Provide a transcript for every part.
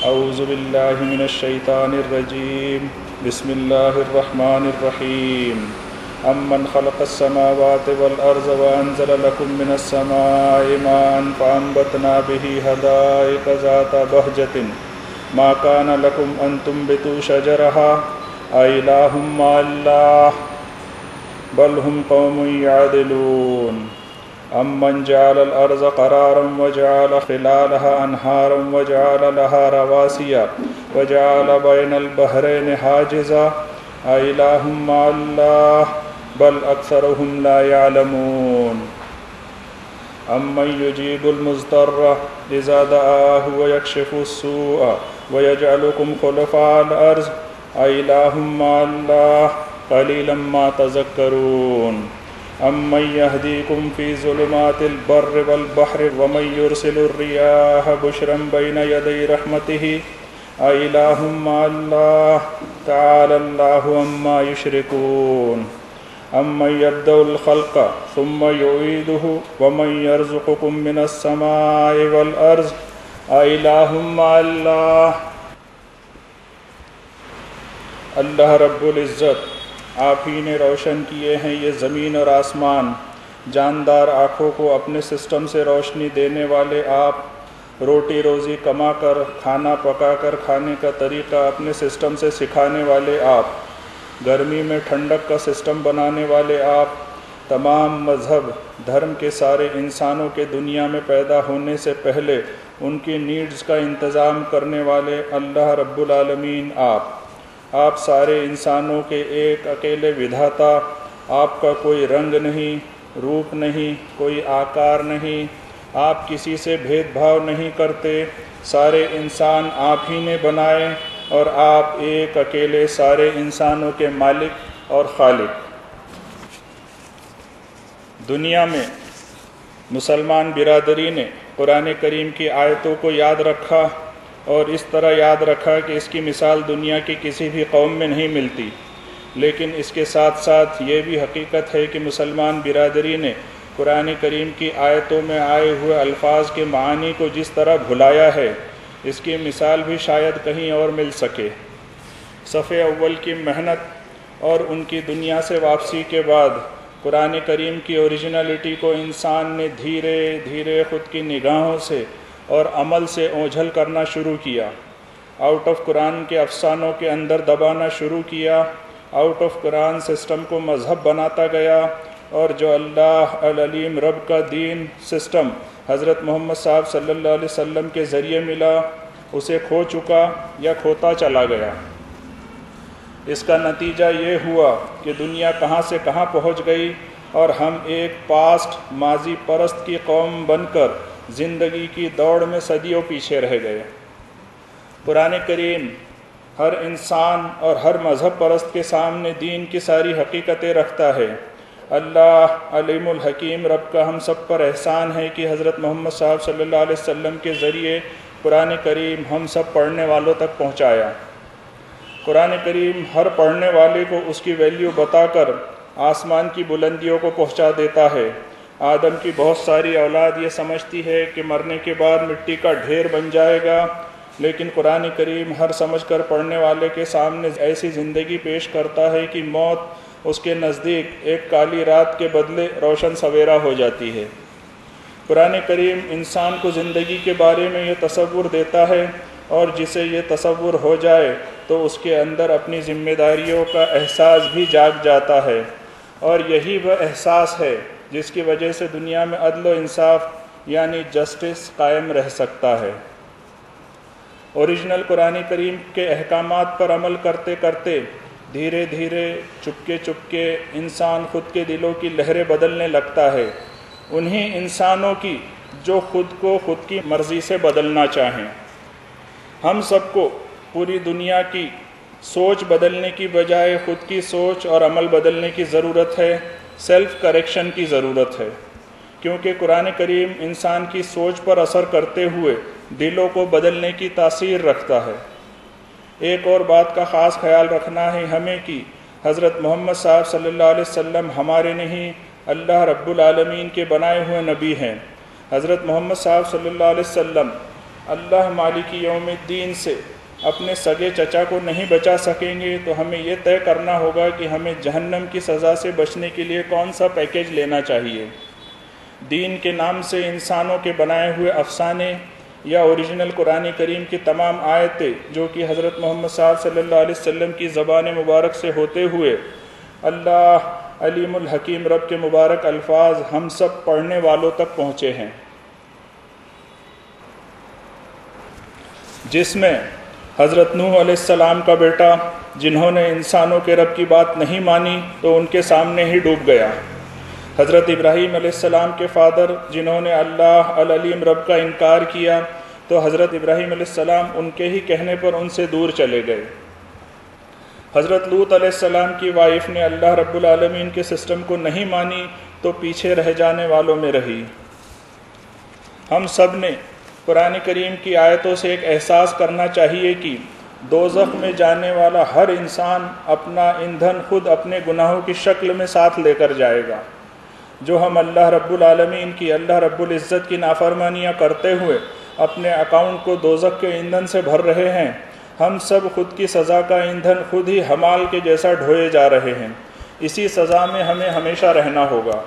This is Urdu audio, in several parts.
اعوذ باللہ من الشیطان الرجیم بسم اللہ الرحمن الرحیم امن خلق السماوات والارض وانزل لكم من السماء ماء فانبتنا به حدائق ذات بہجة ما كان لكم ان تنبتوا شجرها أإله مع الله بل هم قوم يعدلون امن جعل الارض قرارا وجعل خلالها انہارا وجعل لها رواسي وجعل بين البحرين حاجزا أإله مع الله بل اکثرهم لا يعلمون امن يجيب المضطر اذا دعاه ويكشف السوء ويجعلكم خلفاء الارض أإله مع الله قليلا ما تذكرون امن يهديكم في ظلمات البر والبحر ومن يرسل الرياح بشرا بين يدي رحمته أإله مع الله تعالى الله عما يشركون امن يبدأ الخلق ثم يعيده ومن يرزقكم من السماء والأرض أإله مع الله اللہ رب العزت آپ ہی نے روشن کیے ہیں یہ زمین اور آسمان، جاندار آنکھوں کو اپنے سسٹم سے روشنی دینے والے آپ، روٹی روزی کما کر کھانا پکا کر کھانے کا طریقہ اپنے سسٹم سے سکھانے والے آپ، گرمی میں ٹھنڈک کا سسٹم بنانے والے آپ، تمام مذہب دھرم کے سارے انسانوں کے دنیا میں پیدا ہونے سے پہلے ان کی نیڈز کا انتظام کرنے والے اللہ رب العالمین آپ سارے انسانوں کے ایک اکیلے ودھاتا، آپ کا کوئی رنگ نہیں، روپ نہیں، کوئی آکار نہیں، آپ کسی سے بھید بھاؤ نہیں کرتے، سارے انسان آپ ہی نے بنائے اور آپ ایک اکیلے سارے انسانوں کے مالک اور خالق۔ دنیا میں مسلمان برادری نے قرآن کریم کی آیتوں کو یاد رکھا اور اس طرح یاد رکھا کہ اس کی مثال دنیا کی کسی بھی قوم میں نہیں ملتی، لیکن اس کے ساتھ ساتھ یہ بھی حقیقت ہے کہ مسلمان برادری نے قرآن کریم کی آیتوں میں آئے ہوئے الفاظ کے معانی کو جس طرح بھلایا ہے، اس کی مثال بھی شاید کہیں اور مل سکے۔ صف اول کی محنت اور ان کی دنیا سے واپسی کے بعد قرآن کریم کی اوریجنلٹی کو انسان نے دھیرے دھیرے خود کی نگاہوں سے اور عمل سے اوجھل کرنا شروع کیا، آؤٹ آف قرآن کے افسانوں کے اندر دبانا شروع کیا، آؤٹ آف قرآن سسٹم کو مذہب بناتا گیا، اور جو اللہ العلیم رب کا دین سسٹم حضرت محمد صاحب صلی اللہ علیہ وسلم کے ذریعے ملا، اسے کھو چکا یا کھوتا چلا گیا۔ اس کا نتیجہ یہ ہوا کہ دنیا کہاں سے کہاں پہنچ گئی اور ہم ایک پاسٹ ماضی پرست کی قوم بن کر زندگی کی دوڑ میں صدیوں پیچھے رہ گئے۔ قرآن کریم ہر انسان اور ہر مذہب پرست کے سامنے دین کی ساری حقیقتیں رکھتا ہے۔ اللہ علیم الحکیم رب کا ہم سب پر احسان ہے کہ حضرت محمد صاحب صلی اللہ علیہ وسلم کے ذریعے قرآن کریم ہم سب پڑھنے والوں تک پہنچایا۔ قرآن کریم ہر پڑھنے والے کو اس کی ویلیو بتا کر آسمان کی بلندیوں کو پہنچا دیتا ہے۔ آدم کی بہت ساری اولاد یہ سمجھتی ہے کہ مرنے کے بعد مٹی کا ڈھیر بن جائے گا، لیکن قرآن کریم ہر سمجھ کر پڑھنے والے کے سامنے ایسی زندگی پیش کرتا ہے کہ موت اس کے نزدیک ایک کالی رات کے بدلے روشن سویرا ہو جاتی ہے۔ قرآن کریم انسان کو زندگی کے بارے میں یہ تصور دیتا ہے، اور جسے یہ تصور ہو جائے تو اس کے اندر اپنی ذمہ داریوں کا احساس بھی جاگ جاتا ہے، اور یہی وہ احساس ہے جس کی وجہ سے دنیا میں عدل و انصاف یعنی جسٹس قائم رہ سکتا ہے۔ اوریجنل قرآن کریم کے احکامات پر عمل کرتے کرتے دھیرے دھیرے چپکے چپکے انسان خود کے دلوں کی لہریں بدلنے لگتا ہے، انہی انسانوں کی جو خود کو خود کی مرضی سے بدلنا چاہیں۔ ہم سب کو پوری دنیا کی سوچ بدلنے کی بجائے خود کی سوچ اور عمل بدلنے کی ضرورت ہے، سیلف کریکشن کی ضرورت ہے، کیونکہ قرآن کریم انسان کی سوچ پر اثر کرتے ہوئے دلوں کو بدلنے کی تاثیر رکھتا ہے۔ ایک اور بات کا خاص خیال رکھنا ہے ہمیں کہ حضرت محمد صاحب صلی اللہ علیہ وسلم ہمارے نہیں، اللہ رب العالمین کے بنائے ہوئے نبی ہیں۔ حضرت محمد صاحب صلی اللہ علیہ وسلم اللہ مالک یوم الدین سے اپنے سگے چچا کو نہیں بچا سکیں گے تو ہمیں یہ طے کرنا ہوگا کہ ہمیں جہنم کی سزا سے بچنے کے لیے کون سا پیکیج لینا چاہیے۔ دین کے نام سے انسانوں کے بنائے ہوئے افسانے یا اوریجنل قرآن کریم کی تمام آیتیں جو کہ حضرت محمد صاحب صلی اللہ علیہ وسلم کی زبان مبارک سے ہوتے ہوئے اللہ علیم الحکیم رب کے مبارک الفاظ ہم سب پڑھنے والوں تک پہنچے ہیں، جس میں حضرت نوح علیہ السلام کا بیٹا جنہوں نے انسانوں کے رب کی بات نہیں مانی تو ان کے سامنے ہی ڈوب گیا، حضرت ابراہیم علیہ السلام کے فادر جنہوں نے اللہ العلیم رب کا انکار کیا تو حضرت ابراہیم علیہ السلام ان کے ہی کہنے پر ان سے دور چلے گئے، حضرت لوط علیہ السلام کی وائف نے اللہ رب العالمین کے سسٹم کو نہیں مانی تو پیچھے رہ جانے والوں میں رہی۔ ہم سب نے قرآن کریم کی آیتوں سے ایک احساس کرنا چاہیے کہ دوزخ میں جانے والا ہر انسان اپنا ایندھن خود اپنے گناہوں کی شکل میں ساتھ لے کر جائے گا۔ جو ہم اللہ رب العالمین کی، اللہ رب العزت کی نافرمانیاں کرتے ہوئے اپنے اکاؤنٹ کو دوزخ کے ایندھن سے بھر رہے ہیں، ہم سب خود کی سزا کا ایندھن خود ہی حمال کے جیسا ڈھوئے جا رہے ہیں۔ اسی سزا میں ہمیں ہمیشہ رہنا ہوگا۔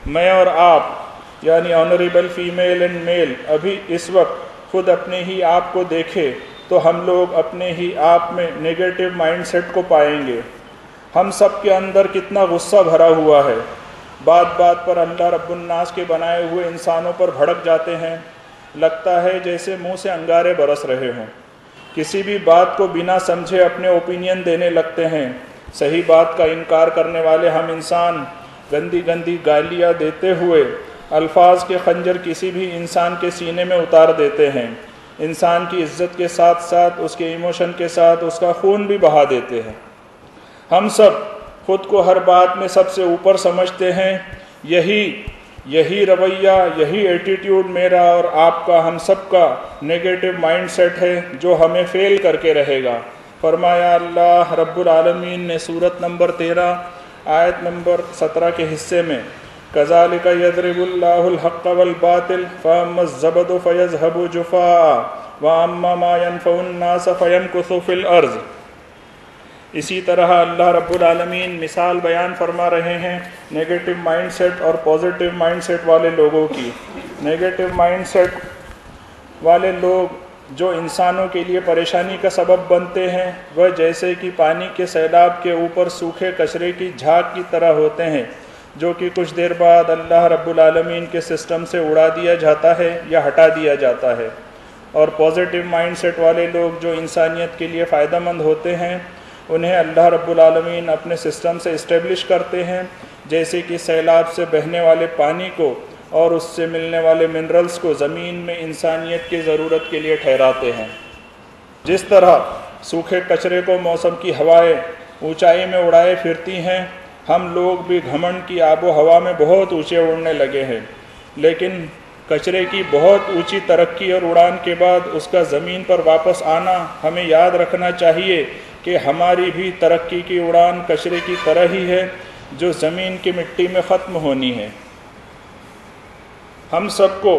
میں اور آپ یعنی آنریبل فیمیل اینڈ میل ابھی اس وقت خود اپنے ہی آپ کو دیکھے تو ہم لوگ اپنے ہی آپ میں نیگیٹو مائنڈ سیٹ کو پائیں گے۔ ہم سب کے اندر کتنا غصہ بھرا ہوا ہے، بات بات پر اللہ رب الناس کے بنائے ہوئے انسانوں پر بھڑک جاتے ہیں، لگتا ہے جیسے منہ سے انگارے برس رہے ہوں، کسی بھی بات کو بنا سمجھے اپنے اوپینین دینے لگتے ہیں، صحیح بات کا انکار کرنے والے ہم انسان گندی گندی گالیاں دیتے ہوئے الفاظ کے خنجر کسی بھی انسان کے سینے میں اتار دیتے ہیں، انسان کی عزت کے ساتھ ساتھ اس کے ایموشن کے ساتھ اس کا خون بھی بہا دیتے ہیں۔ ہم سب خود کو ہر بات میں سب سے اوپر سمجھتے ہیں، یہی رویہ، یہی ایٹیٹیوڈ میرا اور آپ کا، ہم سب کا نیگیٹو مائنڈ سیٹ ہے جو ہمیں فیل کر کے رہے گا۔ فرمایا اللہ رب العالمین نے سورت نمبر 13 آیت نمبر 17 کے حصے میں كَذَلِكَ يَضْرِبُ اللَّهُ الْحَقَّ وَالْبَاطِلَ فَأَمَّا الزَّبَدُ فَيَذْهَبُ جُفَاءً وَأَمَّا مَا يَنفَعُ النَّاسَ فَيَمْكُثُ فِي الْأَرْضِ۔ اسی طرح اللہ رب العالمین مثال بیان فرما رہے ہیں نیگیٹو مائنڈ سیٹ اور پازیٹیو مائنڈ سیٹ والے لوگوں کی۔ نیگیٹو مائنڈ سیٹ والے لوگ جو انسانوں کے لیے پریشانی کا سبب بنتے ہیں وہ جیسے کہ پانی کے سیلاب کے اوپر سوکھے کچرے کی جھاگ کی طرح ہوتے ہیں جو کہ کچھ دیر بعد اللہ رب العالمین کے سسٹم سے اڑا دیا جاتا ہے یا ہٹا دیا جاتا ہے۔ اور پازیٹیو مائنڈ سیٹ والے لوگ جو انسانیت کے لیے فائدہ مند ہوتے ہیں انہیں اللہ رب العالمین اپنے سسٹم سے اسٹیبلش کرتے ہیں، جیسے کہ سیلاب سے بہنے والے پانی کو اور اس سے ملنے والے منرلز کو زمین میں انسانیت کی ضرورت کے لیے ٹھہراتے ہیں۔ جس طرح سوکھے کچرے کو موسم کی ہوائیں اونچائی میں اڑائے پھرتی ہیں، ہم لوگ بھی گھمنڈ کی آب و ہوا میں بہت اونچے اڑنے لگے ہیں، لیکن کچرے کی بہت اونچی ترقی اور اڑان کے بعد اس کا زمین پر واپس آنا ہمیں یاد رکھنا چاہیے کہ ہماری بھی ترقی کی اڑان کچرے کی طرح ہی ہے جو زمین کی مٹی میں ختم ہونی ہے۔ ہم سب کو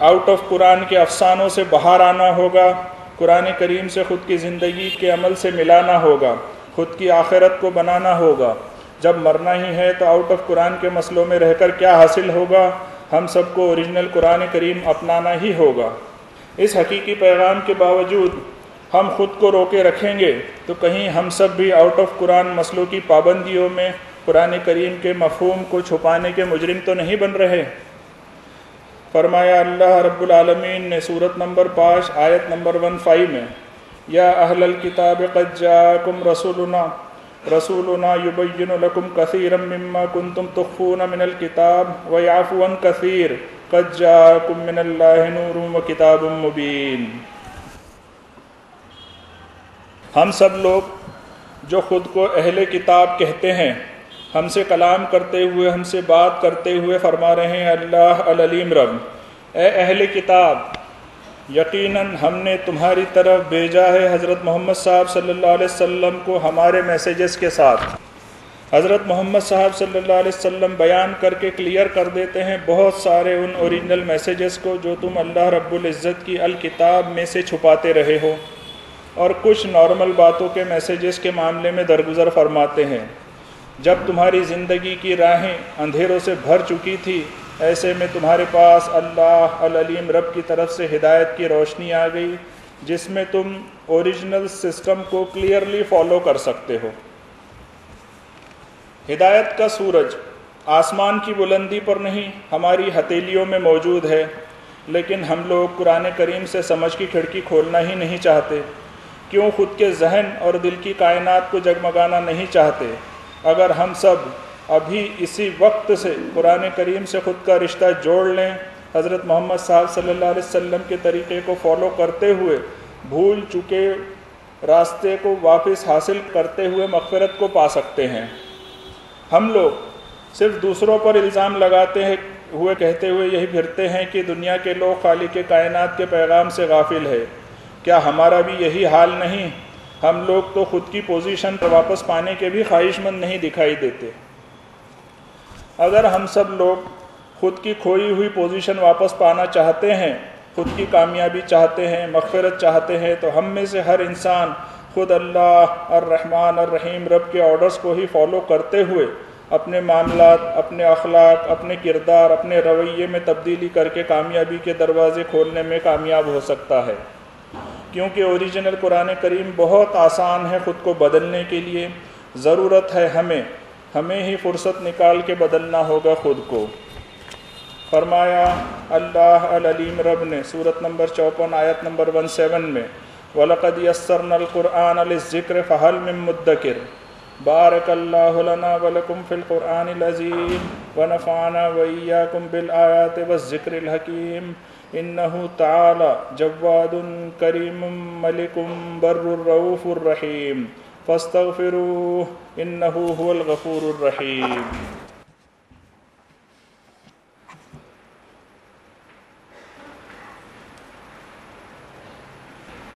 آؤٹ آف قرآن کے افسانوں سے باہر آنا ہوگا، قرآن کریم سے خود کی زندگی کے عمل سے ملانا ہوگا، خود کی آخرت کو بنانا ہوگا۔ جب مرنا ہی ہے تو آؤٹ آف قرآن کے مسئلوں میں رہ کر کیا حاصل ہوگا؟ ہم سب کو اوریجنل قرآن کریم اپنانا ہی ہوگا۔ اس حقیقی پیغام کے باوجود ہم خود کو روکے رکھیں گے تو کہیں ہم سب بھی آؤٹ آف قرآن مسئلوں کی پابندیوں میں قرآن کریم کے مفہوم کو چھپانے کے مجرم تو نہیں بن رہے۔ فرمایا اللہ رب العالمین نے سورت نمبر 5 آیت نمبر 15 میں یا اہل الکتاب قد جاءکم رسولنا یبین لکم کثیرا مما کنتم تخفون من الکتاب ویعفو عن کثیر قد جاءکم من اللہ نور وکتاب مبین۔ ہم سب لوگ جو خود کو اہل کتاب کہتے ہیں، ہم سے کلام کرتے ہوئے، ہم سے بات کرتے ہوئے فرما رہے ہیں اللہ العلیم رب، اے اہل کتاب، یقیناً ہم نے تمہاری طرف بھیجا ہے حضرت محمد صاحب صلی اللہ علیہ وسلم کو ہمارے میسیجز کے ساتھ۔ حضرت محمد صاحب صلی اللہ علیہ وسلم بیان کر کے کلیئر کر دیتے ہیں بہت سارے ان اوریجنل میسیجز کو جو تم اللہ رب العزت کی الکتاب میں سے چھپاتے رہے ہو، اور کچھ نارمل باتوں کے میسیجز کے معاملے میں درگزر فرماتے ہیں۔ جب تمہاری زندگی کی راہیں اندھیروں سے بھر چکی تھی، ایسے میں تمہارے پاس اللہ العلیم رب کی طرف سے ہدایت کی روشنی آ گئی، جس میں تم اوریجنل سسٹم کو کلیئرلی فالو کر سکتے ہو۔ ہدایت کا سورج آسمان کی بلندی پر نہیں، ہماری ہتھیلیوں میں موجود ہے، لیکن ہم لوگ قرآن کریم سے سمجھ کی کھڑکی کھولنا ہی نہیں چاہتے۔ کیوں خود کے ذہن اور دل کی کائنات کو جگمگانا نہیں چاہتے؟ اگر ہم سب ابھی اسی وقت سے قرآن کریم سے خود کا رشتہ جوڑ لیں، حضرت محمد صاحب صلی اللہ علیہ وسلم کے طریقے کو فالو کرتے ہوئے بھول چکے راستے کو واپس حاصل کرتے ہوئے مغفرت کو پا سکتے ہیں۔ ہم لوگ صرف دوسروں پر الزام لگاتے ہوئے کہتے ہوئے یہی پھرتے ہیں کہ دنیا کے لوگ خالق کائنات کے پیغام سے غافل ہے۔ کیا ہمارا بھی یہی حال نہیں؟ ہم لوگ تو خود کی پوزیشن پر واپس پانے کے بھی خواہش مند نہیں دکھائی دیتے۔ اگر ہم سب لوگ خود کی کھوئی ہوئی پوزیشن واپس پانا چاہتے ہیں، خود کی کامیابی چاہتے ہیں، مغفرت چاہتے ہیں، تو ہم میں سے ہر انسان خود اللہ الرحمن الرحیم رب کے آرڈرز کو ہی فالو کرتے ہوئے اپنے معاملات، اپنے اخلاق، اپنے کردار، اپنے رویے میں تبدیلی کر کے کامیابی کے دروازے کھولنے میں کامیاب ہو سکتا ہے۔ کیونکہ اوریجنل قرآن کریم بہت آسان ہے خود کو بدلنے کے لیے، ضرورت ہے ہمیں ہی فرصت نکال کے بدلنا ہوگا خود کو۔ فرمایا اللہ العلیم رب نے سورت نمبر 54 آیت نمبر 17 میں، وَلَقَدْ يَسَّرْنَا الْقُرْآنَ لِلذِّكْرِ فَهَلْ مِن مُدَّكِرٍ بارک اللہ لنا ولکم فی القرآن العظیم ونفعنا وإیاکم بالآیات والذکر الحکیم انہ تعالی جواد کریم ملک بر الرؤوف الرحیم فاستغفروہ انہ هو الغفور الرحیم۔